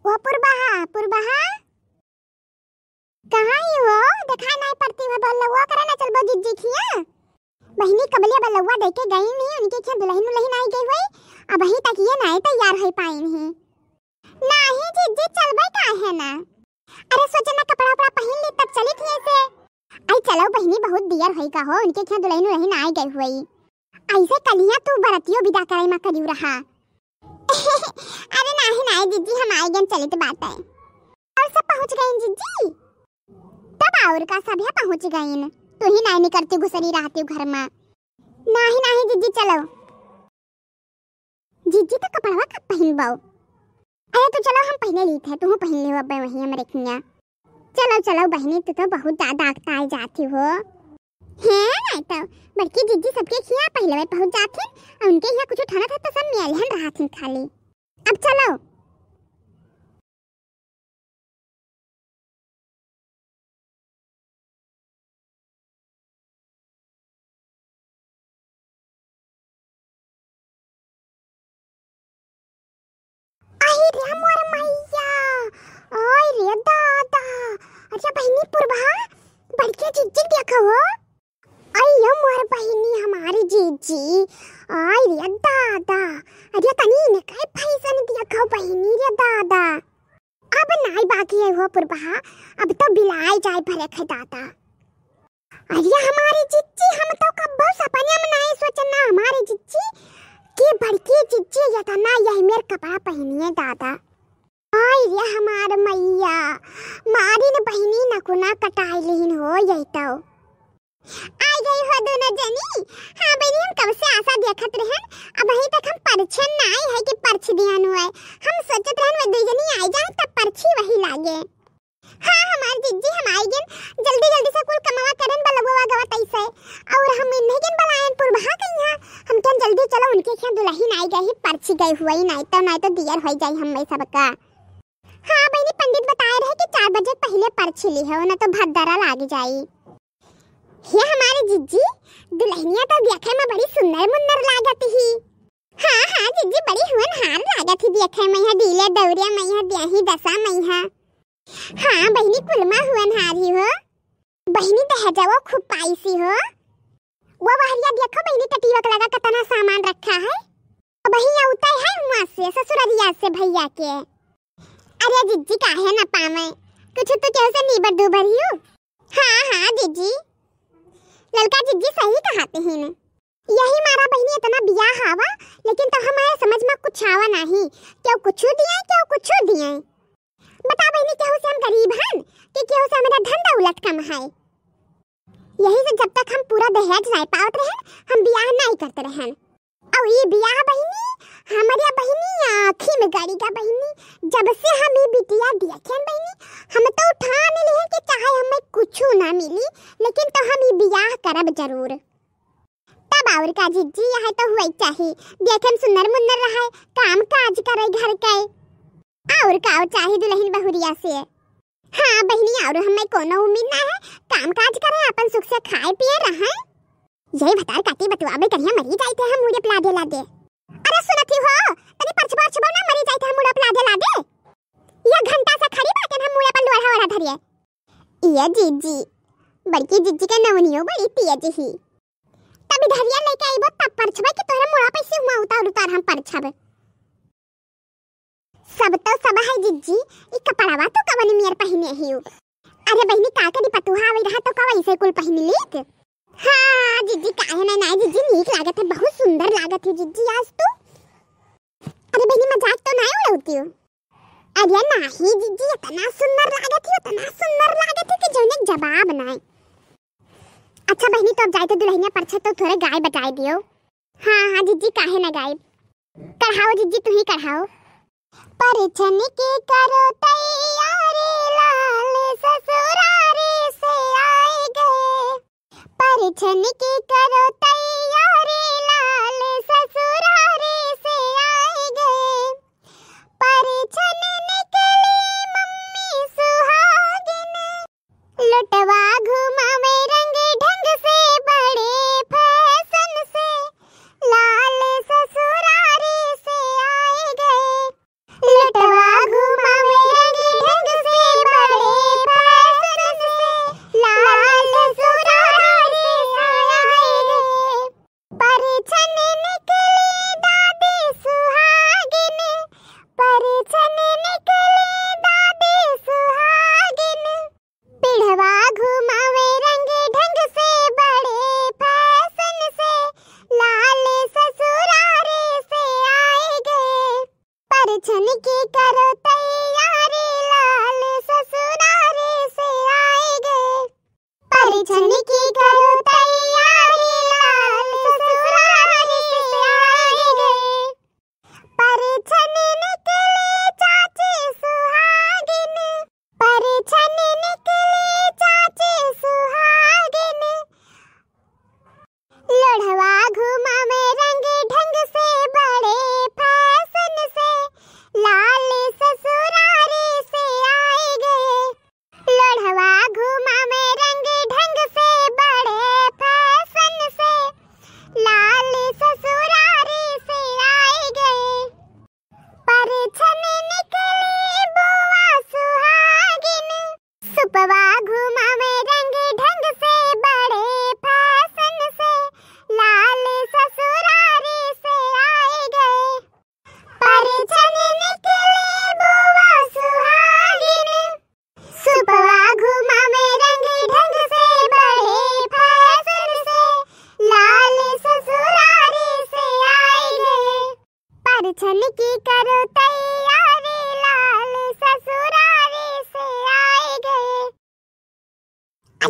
वो पुरबहा कहाँ ही हो? दिखाई नहीं पड़ती है। बल्लुआ करे ना चल बो जिज्जी खिया बहनी कबलिया बल्लुआ देके गई नहीं उनके क्या दुल्हन आई गई हुई अब वही तक ये नहीं तैयार हो पाई नहीं नहीं जिज्जी चल भाई का है ना। अरे सोचा ना कपड़ा वपड़ा पहन ली तब चली थी ऐसे। आई चलो बहनी बहुत देर होई का हो उनके क्या दुल्हन आई गई हुई ऐसे कलिया तू बरतियो विदा करे मा करियो रहा। अरे नहीं जिज्जी हम आए गए चले तो बात है और सब पहुंच गए जिज्जी तब और का सब है पहुंच गए तू ही नहीं करती घुसरी रहती घर में। नहीं जिज्जी चलो जिज्जी तो कपड़वा कब पहन बाओ। अरे तो चलो हम पहले ली थे तू पहन ले अब वही हम रखिया। चलो बहनी तू तो बहुत ज्यादा आगता जाती हो है नहीं तो बड़की जिज्जी सबके खिया पहले पहुंच जाती और उनके यहाँ कुछ उठाना था तो सब मेलहन रहा थी खाली। अब चलो अच्छा बहनी पुरबहा बड़की जिज्जी देखो हो अयो मोर बहनी हमारी जिज्जी आई रे दादा अरे तनी ने काय फैशन देखो बहनी रे दादा अब नाई बाकी है हो पुरबहा अब तो बिलाई जाए भरे खे दादा। अरे हमारी जिज्जी हम तो कब सपने में नहीं सोचना हमारी जिज्जी की बड़की जिज्जी ये तना यही मेरे कपड़ा पहनिए दादा। आई रे हमार मैया मारी ने बहनी नकुना कटाई लेहिन हो यही तो आई गई हो दोनों जनी। हां बहनी हम कब से आशा देखत रहन अब वही तक हम परछन ना आई है कि परछ दियान हुए हम सोचत रहन वे दो जनी आई जाए तब परछी वही लागे। हां हमार जिज्जी हम आई गन जल्दी से कुल कमावा करन बलगवा गवा तैसे और हम नहीं गन बलायन पुरबहा कहिया हम कन जल्दी चलो उनके क्या दुल्हन आई गई परछी गई हुई नहीं तो दियर हो जाई हम सबका। हाँ बहनी पंडित बताए रहे कि 4 बजे पहले पर्ची ली है ना तो भद्दरा लाग जाई। ये हमारी जिज्जी दुल्हनिया तो देखे में बड़ी सुंदर लागत ही। हाँ जिज्जी बड़ी होनहार लागत ही देखे में है डीले दौरिया में है ब्याही दशा में है। हाँ बहनी कुलमा होनहार ही हो बहनी दहजाओ खूब पाईसी हो। वो वहरिया देखो बहनी टटीवक लगा कितना सामान रखा है बहनिया उतर है वहां से ससुररिया से भैया के। अरे जिज्जी काहे ना पावे कुछ तो कैसे नीबर दुबर ही हो। हाँ जिज्जी ललका जिज्जी सही कहते हैं न यही मारा बहनी इतना बिया हावा लेकिन तो हमारे समझ में कुछ आवा नहीं क्यों कुछ दिए बता बहनी क्यों से हम गरीब हैं कि क्यों से हमारा धन दौलत कम है यही से जब तक हम पूरा दहेज नहीं पावत रहे हम बियाह नहीं करते रहे और ये बियाह बहनी हमारे बहनी आँखी में गाड़ी का बहनी जब से हम ये बिटिया देखें बहनी हम तो ठान लिए कि चाहे हमें कुछ ना मिली लेकिन तो हम ये बियाह करब जरूर। तब और का जिज्जी यह तो हुई चाहिए देखे सुंदर मुन्नर रहा काम काज करे घर के और का चाहिए दुल्हन बहुरिया से। हाँ बहनी और हमें कोनो उम्मीद ना है काम काज करे अपन सुख से खाए पिए रहे यही बता काटी बतुआबे करिया मरी जाते हम मुड़े प्लादे लादे। अरे सुनती हो तनी परछबा ना मरी जाते हम मुड़े प्लादे लादे ये घंटा से खड़ी बाटे हम मुड़े पर लोढ़ा ओढ़ा धरिए। ये जिज्जी बड़की जिज्जी के नवनियो बड़ी तेज ही तब धरिया लेके आइबो तब परछबा कि तोरे मुड़ा पे से हुआ उतार हम परछब सब तो सब है जिज्जी ई कपड़ावा तो कवन मियर पहने ही। अरे बहनी का करी पतुहा आवे रहा तो का वैसे कुल पहन लीत। हाँ जिज्जी काहे ना जिज्जी नीक लागत है बहुत सुंदर लागत है जिज्जी आज तो। अरे बहनी मजाक तो नहीं उड़ाती हो। अरे नहीं जिज्जी इतना सुंदर लागत है कि जोने जवाब नहीं। अच्छा बहनी तो अब जाए तो दुल्हनिया परछा तो थोड़े गाय बजाए दियो। हाँ जिज्जी काहे ना गाय कढ़ाओ जिज्जी तू ही कढ़ाओ। परछन के करो तैयारी लाल ससुरारी से आए गए परछन की करो तैयारी लाल ससुरारी से आए गए परछन निकली मम्मी सुहागिन लुटवा घुमावे रंग ढंग से बड़े फैशन से लाल ससुरारी से आए गए लुटवा घुमावे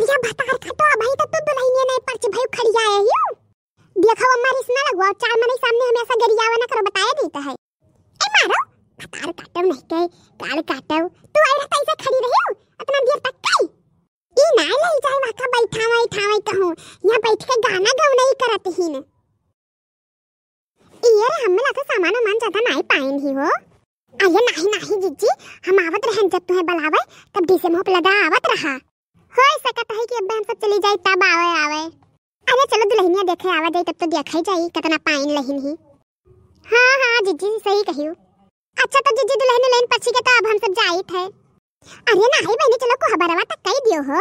अरे भतार खटो भाई तो तू दुल्हनिया नहीं परच भाई खड़ी आया हियो। देखो अम्मा रिस ना लगवा, चार मने सामने हमेशा गरियावा ना करो, बताया देता है। ए मारो भतार काटो नहीं कहे काल काटो, तू आई रहता ऐसे खड़ी रही हो इतना देर तक कई। ई ना ले जाए वाका बैठावा कहूं, यहां बैठ के गाना गाउना ही करत ही न। यार हमें लगा सामान मान ज्यादा नहीं पाइन ही हो। अरे नहीं जीजी, हम आवत रहन जब तुम्हें बुलावे तब डी से मुंह पे लगा आवत रहा। हो सकता है कि अब हम सब चली जाए तब आवे। अरे चलो दुल्हनिया देखे आवा जाए तब तो देखा ही जाए कितना पाइन लहिन ही। हाँ जीजी सही कहियो। अच्छा तो जीजी दुल्हन लेन पछी के तो अब हम सब जाई थे। अरे नहीं बहनी चलो को खबरवा तक कह दियो हो।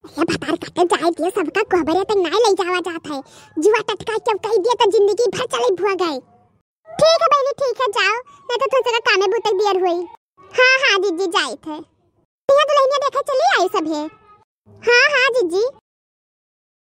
ये भतार काटे जाए दियो सबका कोहबरे तक नहीं ले जावा जात है। जुआ टटका के कह दिया तो जिंदगी भर चले भुआ गए। ठीक है बहनी ठीक है जाओ, नहीं तो थोड़ा कामे बुतक देर हुई। हाँ जीजी जाए थे। यहाँ दुल्हनिया देखे चली आई सब है। हाँ जीजी।